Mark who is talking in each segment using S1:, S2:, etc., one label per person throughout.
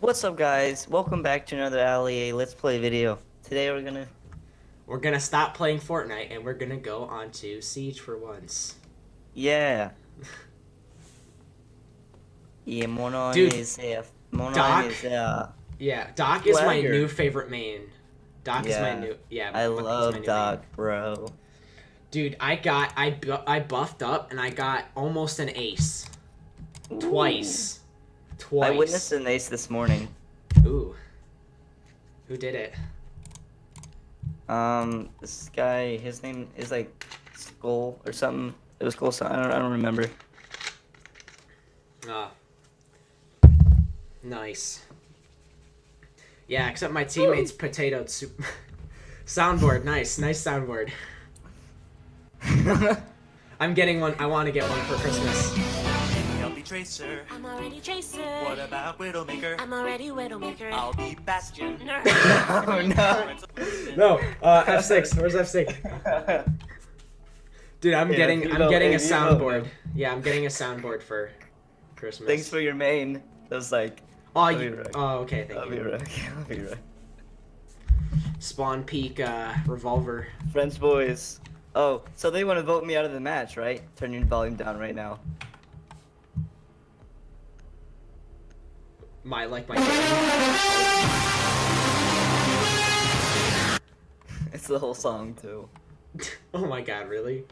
S1: What's up, guys? Welcome back to another Alley Let's Play video. Today
S2: We're gonna stop playing Fortnite and we're gonna go on to Siege for once.
S1: yeah.
S2: Dude, Doc.
S1: is
S2: Yeah, Doc is my
S1: swagger.
S2: new favorite main. Doc is my new. Yeah,
S1: I
S2: he's my
S1: love
S2: new
S1: Doc,
S2: main.
S1: bro.
S2: Dude, I buffed up and I got almost an ace. Twice.
S1: I witnessed an ace this morning.
S2: Ooh. Who did it?
S1: This guy, his name is like Skull or something. It was Skull. I don't remember.
S2: Ah. Nice. Yeah, except my teammate's potato soup. Soundboard, nice soundboard. I'm getting one. I want to get one for Christmas.
S3: I'll be Tracer.
S4: I'm already Tracer.
S3: What about Widowmaker?
S4: I'm already Widowmaker.
S3: I'll be Bastion.
S1: Oh no.
S2: No, F6. Where's F6? Dude, I'm getting a soundboard. Yeah, I'm getting a soundboard for Christmas.
S1: Thanks for your main. That was like.
S2: Oh,
S1: I'll be right.
S2: okay, thank you.
S1: I'll be right.
S2: Spawn Peak revolver.
S1: French boys. Oh, so they want to vote me out of the match, right? Turn your volume down right now.
S2: My
S1: It's the whole song too.
S2: Oh my god, really?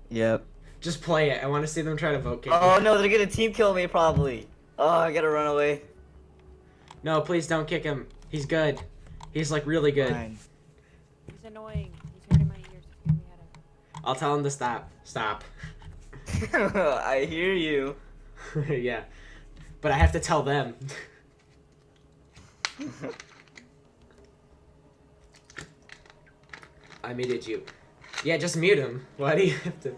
S1: Yep.
S2: Just play it. I want to see them try to vote kick
S1: Oh
S2: me.
S1: no, they're gonna team kill me probably. Oh, I gotta run away.
S2: No, please don't kick him. He's good. He's like really good.
S1: Fine.
S5: He's annoying. He's hurting my ears. He's giving me a headache.
S2: I'll tell him to stop. Stop.
S1: I hear you.
S2: Yeah. But I have to tell them. I muted you. Yeah, just mute him. Why do you have to?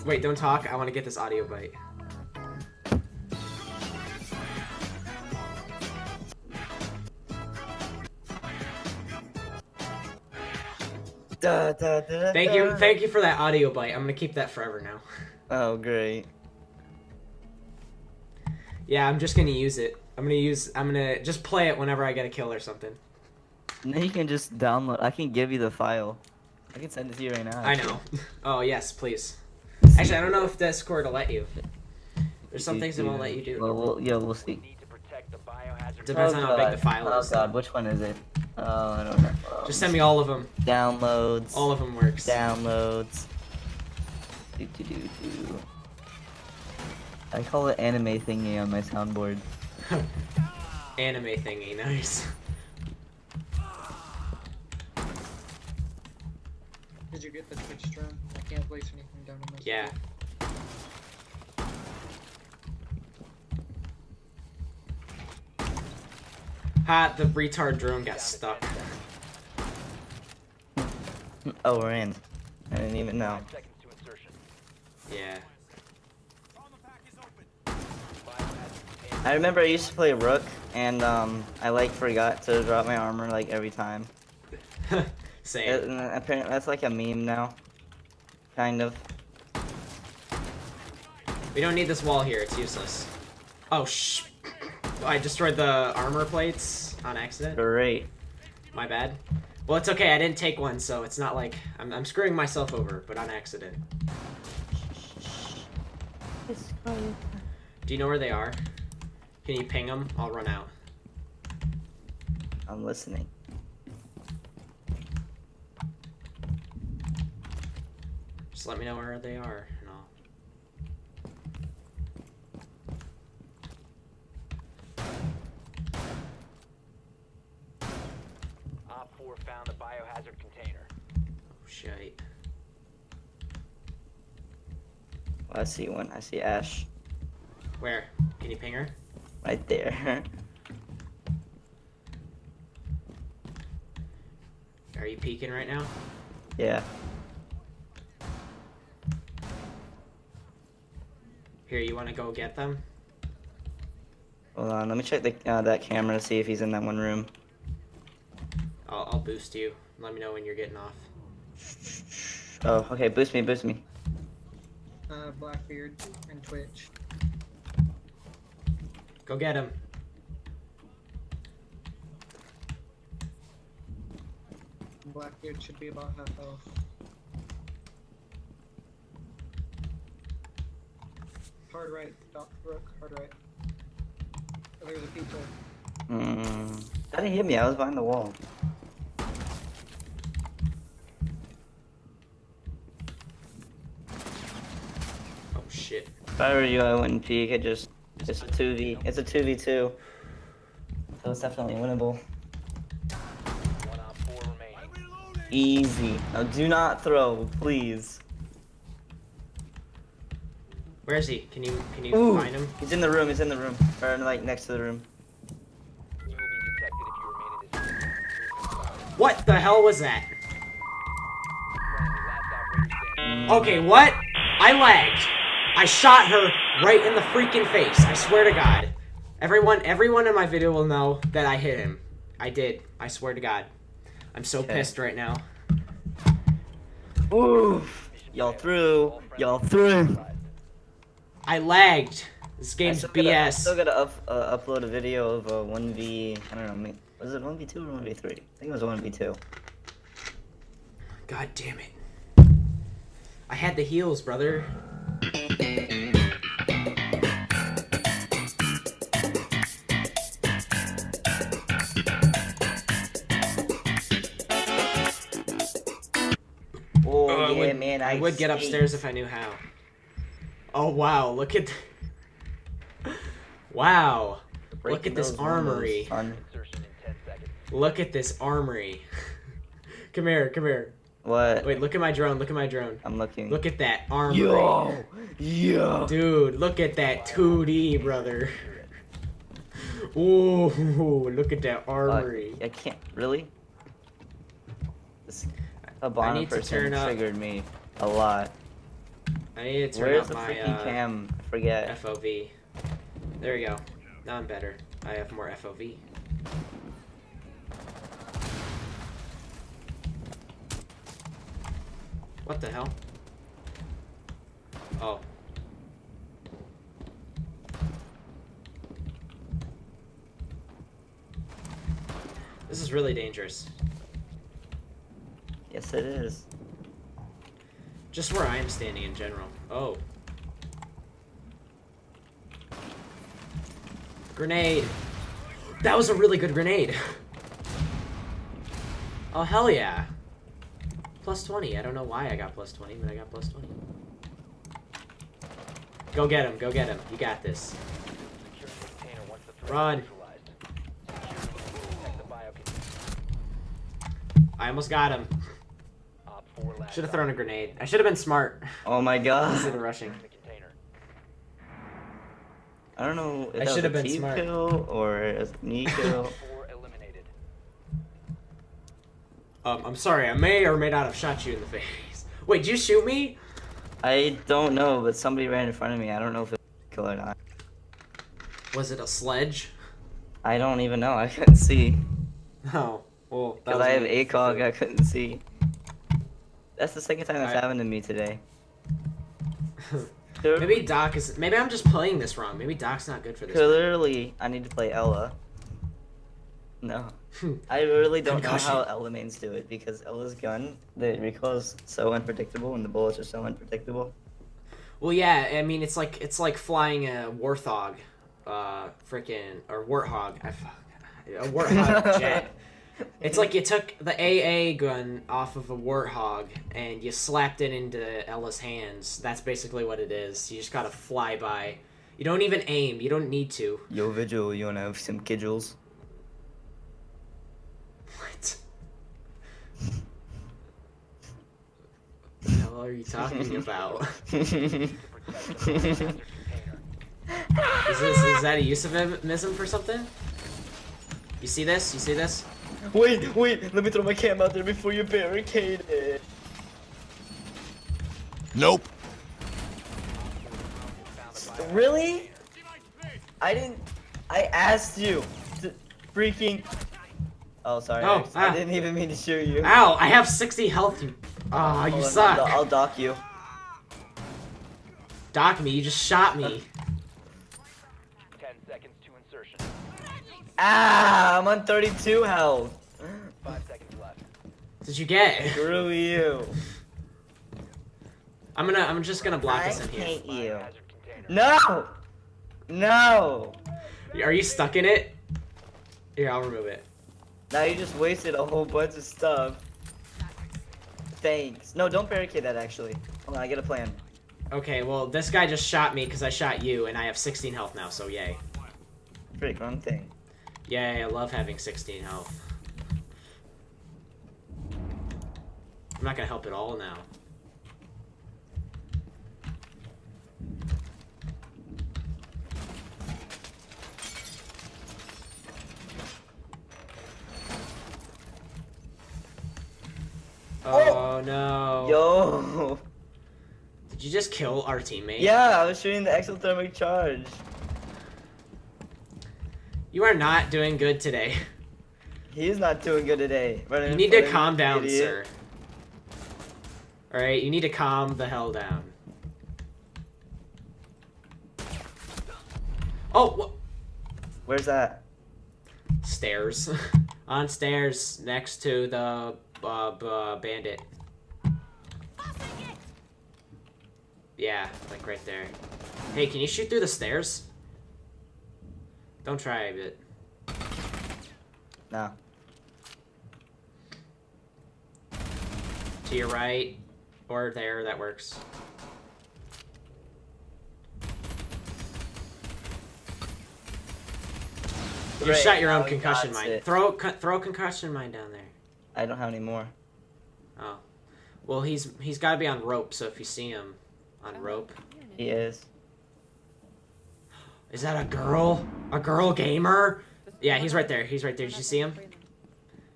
S2: Wait, don't talk. I want to get this audio bite. Thank you for that audio bite. I'm gonna keep that forever now.
S1: Oh, great.
S2: Yeah, I'm just gonna use it. I'm gonna just play it whenever I get a kill or something.
S1: Now you can just download. I can give you the file. I can send it to you right now.
S2: I know. Oh yes, please. Actually, I don't know if Discord will let you. There's some things it won't let you do.
S1: Well, we'll see.
S2: Depends on how big the file
S1: Oh
S2: is.
S1: god, which one is it? Oh, I don't know.
S2: Just send me all of them.
S1: Downloads.
S2: All of them works.
S1: Downloads. Do. I call it anime thingy on my soundboard.
S2: Anime thingy, nice.
S6: Did you get the Twitch stream? I can't place anything down on this.
S2: Yeah. Ha, the retard drone got stuck.
S1: Oh, we're in. I didn't even know.
S2: Yeah.
S1: I remember I used to play Rook, and I like forgot to drop my armor like every time.
S2: Same.
S1: And apparently that's like a meme now. Kind of.
S2: We don't need this wall here, it's useless. Oh, shh. I destroyed the armor plates on accident.
S1: Great.
S2: My bad. Well, it's okay, I didn't take one, so it's not like I'm screwing myself over, but on accident. Do you know where they are? Can you ping them? I'll run out.
S1: I'm listening.
S2: Just let me know where they are, and I'll...
S7: Op 4 found the biohazard container.
S2: Oh, shite.
S1: Well, I see one. I see Ash.
S2: Where? Can you ping her?
S1: Right there.
S2: Are you peeking right now?
S1: Yeah.
S2: Here, you want to go get them?
S1: Hold on. Let me check that camera to see if he's in that one room.
S2: I'll boost you. Let me know when you're getting off.
S1: Oh, okay. Boost me.
S6: Blackbeard and Twitch.
S2: Go get him.
S6: Blackbeard should be about half health. Hard right, Rook, hard right. Oh, there's a pizza.
S1: That didn't hit me. I was behind the wall.
S2: Oh shit.
S1: If I were you, I wouldn't peek. It's a 2v. It's a 2v2. So it's definitely winnable.
S7: 1 op 4 remaining.
S1: Easy. Now do not throw, please.
S2: Where is he? Can you
S1: Ooh.
S2: find him?
S1: He's in the room. He's in the room. Or like next to the room.
S7: You will be detected if you remain in this room.
S2: What the hell was that?
S7: Friendly, last operator standing.
S2: Okay, what? I lagged. I shot her right in the freaking face. I swear to God. Everyone in my video will know that I hit him. I did. I swear to God. I'm so
S1: Okay.
S2: pissed right now.
S1: Ooh. Y'all through. Y'all through.
S2: I lagged. This
S1: I
S2: game's
S1: still
S2: BS.
S1: gotta upload a video of a 1v. I don't know. Was it 1v2 or 1v3? I think it was 1v2.
S2: God damn it. I had the heals, brother.
S1: Oh yeah, man.
S2: I would get upstairs if I knew how. Oh wow, look at wow. Look at this armory.
S7: Insertion in 10 seconds.
S2: Look at this armory. Come here, come here.
S1: What?
S2: Wait, look at my drone, look at my drone.
S1: I'm looking.
S2: Look at that armory.
S1: Yo! Yo!
S2: Dude, look at that 2D, brother. Ooh, look at that armory.
S1: I can't. Really? This
S2: I
S1: Habana
S2: need to
S1: person
S2: turn up-
S1: triggered me a lot.
S2: I need to turn
S1: Where's
S2: up
S1: the
S2: my
S1: freaking cam? I forget.
S2: FOV. There we go. Now I'm better. I have more FOV. What the hell? Oh. This is really dangerous.
S1: Yes, it is.
S2: Just where I am standing in general. Oh. Grenade! That was a really good grenade! Oh, hell yeah! Plus 20. I don't know why I got plus 20, but I got plus 20. Go get him, go get him. You got this.
S7: Securing the container once the threat
S2: Run.
S7: is neutralized. Protect the bio container.
S2: I almost got him.
S7: Op 4 last
S2: Should have thrown a grenade. I should have been smart
S1: Oh my
S2: instead
S1: god.
S2: of rushing.
S7: the container.
S1: I don't know if
S2: I
S1: that was
S2: should
S1: a
S2: have been
S1: team
S2: smart.
S1: kill or a knee kill.
S7: 4 eliminated.
S2: I'm sorry, I may or may not have shot you in the face. Wait, did you shoot me?
S1: I don't know, but somebody ran in front of me. I don't know if it was a kill or not.
S2: Was it a sledge?
S1: I don't even know. I couldn't see.
S2: No. Well, that
S1: Because
S2: was
S1: I have
S2: me.
S1: ACOG, I couldn't see. That's the second time that's
S2: I-
S1: happened to me today.
S2: Maybe Doc is. Maybe I'm just playing this wrong. Maybe Doc's not good for this.
S1: Clearly, I need to play Ella. No. I really don't
S2: Concussion.
S1: know how Ella mains do it because Ella's gun, the recoil is so unpredictable and the bullets are so unpredictable.
S2: Well, yeah. I mean, it's like flying a warthog, freaking or warthog. A warthog jet. It's like you took the AA gun off of a warthog and you slapped it into Ella's hands. That's basically what it is. You just gotta fly by. You don't even aim. You don't need to.
S1: Yo, Vigil, you wanna have some kidgels?
S2: What? What the hell are you talking about?
S7: Protect the biohazard container.
S2: Is that a euphemism for something? You see this? You see this?
S1: Wait, let me throw my cam out there before you barricade it.
S8: Nope.
S7: Found the biohazard
S1: Really? I asked you to freaking... Oh, sorry.
S2: Oh,
S1: Alex. I didn't even mean to shoot you.
S2: Ow! I have 60 health. You. Ah, you
S1: Hold on,
S2: suck.
S1: I'll dock you.
S2: Dock me, you just shot me.
S7: 10 seconds to insertion.
S1: Ah, I'm on 32 health.
S7: 5 seconds left.
S2: Did you get?
S1: Screw you.
S2: I'm just gonna block
S1: I
S2: us in here.
S1: hate you.
S7: Hazard container.
S1: No! No!
S2: Are you stuck in it? Here, I'll remove it.
S1: Now you just wasted a whole bunch of stuff. Thanks. No, don't barricade that actually. Hold on, I get a plan.
S2: Okay, well, this guy just shot me because I shot you, and I have 16 health now, so yay.
S1: Freak, wrong thing.
S2: Yay, I love having 16 health. I'm not gonna help at all now. Oh no.
S1: Yo!
S2: Did you just kill our teammate?
S1: Yeah, I was shooting the exothermic charge.
S2: You are not doing good today.
S1: He's not doing good today.
S2: You need to calm down, sir. Alright, you need to calm the hell down. Oh,
S1: Where's that?
S2: stairs. On stairs, next to the bandit. Yeah, like right there. Hey, can you shoot through the stairs? Don't try it.
S1: No.
S2: To your right, or there, that works. You
S1: Great,
S2: shot your
S1: now
S2: own
S1: he
S2: concussion
S1: got
S2: mine.
S1: it.
S2: Throw a concussion mine down there.
S1: I don't have any more.
S2: Oh, well he's got to be on rope. So if you see him on rope,
S1: He is.
S2: is that a girl? A girl gamer? Yeah, he's right there. He's right there. Did you see him?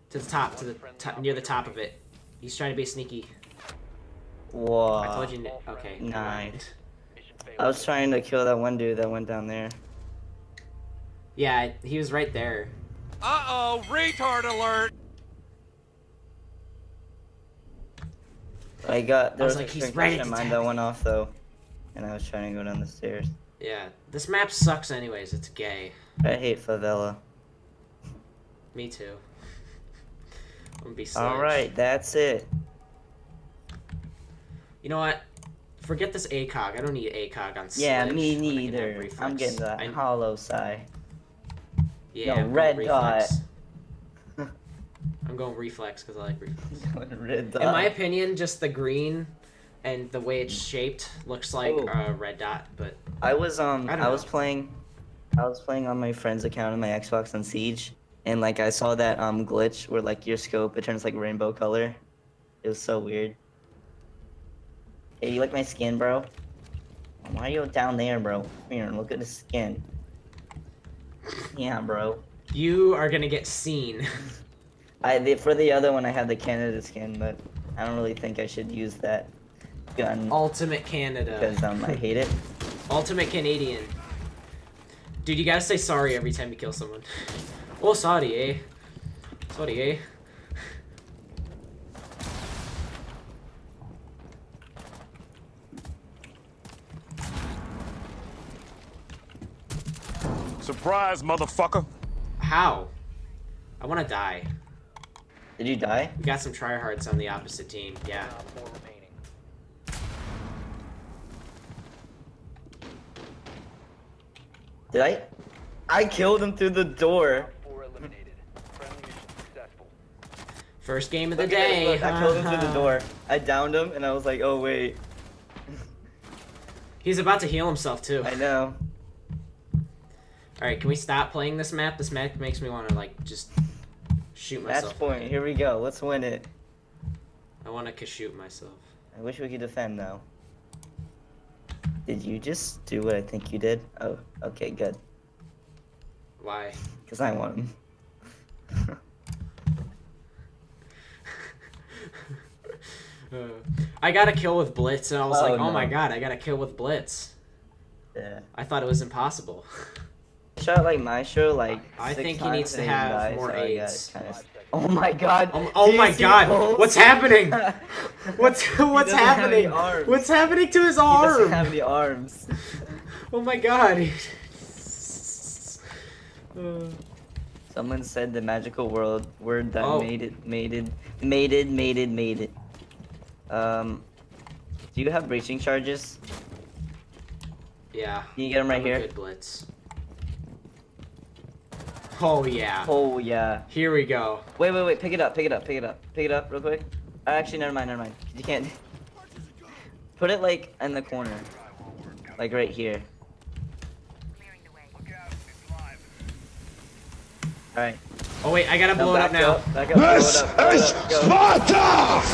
S2: To the top, near the top of it. He's trying to be sneaky.
S1: Whoa.
S2: I told you. Okay. never mind.
S1: Nice.
S7: Mission failed.
S1: I was trying to kill that one dude that went down there.
S2: Yeah, he was right there.
S8: Uh-oh, retard alert!
S1: I got, there
S2: was
S1: was,
S2: like,
S1: a
S2: he's ready
S1: concussion
S2: to
S1: mine
S2: tap
S1: that
S2: me.
S1: went off though. And I was trying to go down the stairs.
S2: Yeah, this map sucks anyways. It's gay.
S1: I hate favela.
S2: Me too. I'm gonna be sledged.
S1: Alright, that's it.
S2: You know what? Forget this ACOG. I don't need ACOG on
S1: Yeah,
S2: Sledge
S1: me
S2: when I can have
S1: neither.
S2: reflex.
S1: I'm getting the
S2: I-
S1: hollow sigh.
S2: Yeah,
S1: No,
S2: I'm going
S1: red
S2: reflex. I'm going reflex because I like reflex.
S1: Red dot.
S2: In my opinion, just the green and the way it's shaped looks like
S1: Oh.
S2: a red dot, but
S1: I was
S2: don't
S1: I was
S2: know.
S1: playing on my friend's account on my Xbox on Siege, and like I saw that glitch where like your scope it turns like rainbow color. It was so weird. Hey, you like my skin, bro? Why are you down there, bro? Come here, look at the skin. Yeah, bro.
S2: you are gonna get seen.
S1: For the other one I had the Canada skin, but I don't really think I should use that gun
S2: Ultimate Canada.
S1: because I hate it.
S2: Ultimate Canadian. Dude, you gotta say sorry every time you kill someone. Oh, sorry, eh? Sorry, eh?
S8: Surprise, motherfucker!
S2: How? I wanna die.
S1: Did you die?
S2: We got some tryhards on the opposite team. Yeah.
S7: Round 4 remaining.
S1: Did I? I killed him through the door.
S7: Round 4 eliminated. Friendly mission successful.
S2: First game of the
S1: Look at this,
S2: day.
S1: look, I killed him through the door. I downed him, and I was like, oh wait.
S2: He's about to heal himself too.
S1: I know.
S2: Alright, can we stop playing this map? This map makes me want to like just shoot
S1: Match
S2: myself.
S1: point. Here we go. Let's win it.
S2: I want to shoot myself.
S1: I wish we could defend though. Did you just do what I think you did? Oh, okay, good.
S2: Why?
S1: Because I want him.
S2: I got a kill with Blitz, and I was
S1: Oh,
S2: like, oh my
S1: no.
S2: god, I got a kill with Blitz.
S1: Yeah.
S2: I thought it was impossible.
S1: Shot like my show like
S2: I
S1: 6
S2: think he
S1: times
S2: needs to
S1: and he didn't
S2: have
S1: die,
S2: more
S1: so I got
S2: aids.
S1: kinda
S7: 5 seconds
S1: Oh my god.
S2: Oh
S1: Do you
S2: my
S1: see
S2: god!
S1: holes?
S2: What's happening? What's
S1: doesn't have any
S2: happening?
S1: arms.
S2: What's happening to his
S1: He doesn't
S2: arm?
S1: have any arms.
S2: Oh my god.
S1: Someone said the magical word that
S2: Oh.
S1: made it. Do you have breaching charges?
S2: Yeah.
S1: Can you get them right
S2: I'm a
S1: here?
S2: Good blitz. Oh yeah.
S1: Oh yeah.
S2: Here we go.
S1: Wait, pick it up real quick. Actually, never mind. You can't. Put it like in the corner. Like right here. Alright.
S2: Oh wait, I gotta blow it up now.
S1: Back up, blow it up, go.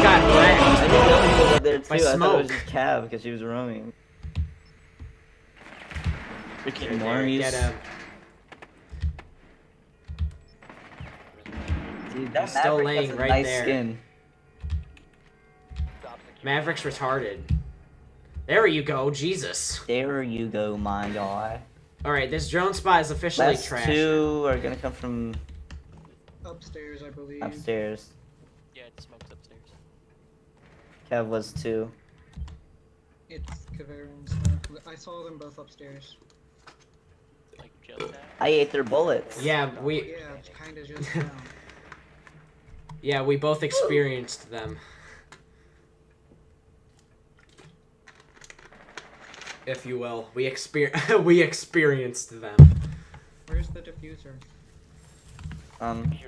S2: God,
S1: I
S2: wrecked.
S1: didn't know he was up there too.
S2: By
S1: I thought it was
S2: smoke.
S1: just Cav because she was roaming. Freaking
S2: There, get
S1: normies.
S2: him.
S1: Dude, that
S2: He's still
S1: Maverick
S2: laying
S1: has a
S2: right
S1: nice
S2: there.
S1: skin.
S2: Maverick's retarded. There you go, Jesus.
S1: There you go, my guy.
S2: Alright, this drone spot is officially
S1: Last
S2: trash.
S1: two are gonna come from
S6: Upstairs, I believe.
S1: upstairs.
S9: Yeah, it smokes upstairs.
S1: Cav was two.
S6: It's Kaverin's. I saw them both upstairs.
S9: Like just now.
S1: I ate their bullets.
S2: Yeah,
S6: Yeah, it's kinda just now.
S2: yeah, we both experienced them. If you will, we experienced them.
S6: Where's the diffuser?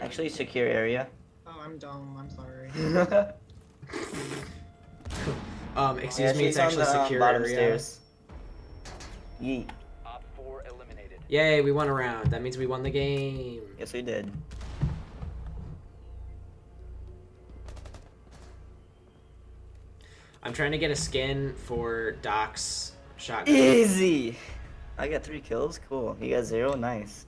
S1: Actually secure area.
S6: Oh, I'm dumb. I'm sorry.
S2: Excuse me, it's actually secure
S1: bottom
S2: area.
S1: stairs. Yeet.
S7: Op 4 eliminated.
S2: Yay, we won a round. That means we won the game.
S1: Yes, we did.
S2: I'm trying to get a skin for Doc's shotgun.
S1: Easy. I got 3 kills. Cool. You got 0. Nice.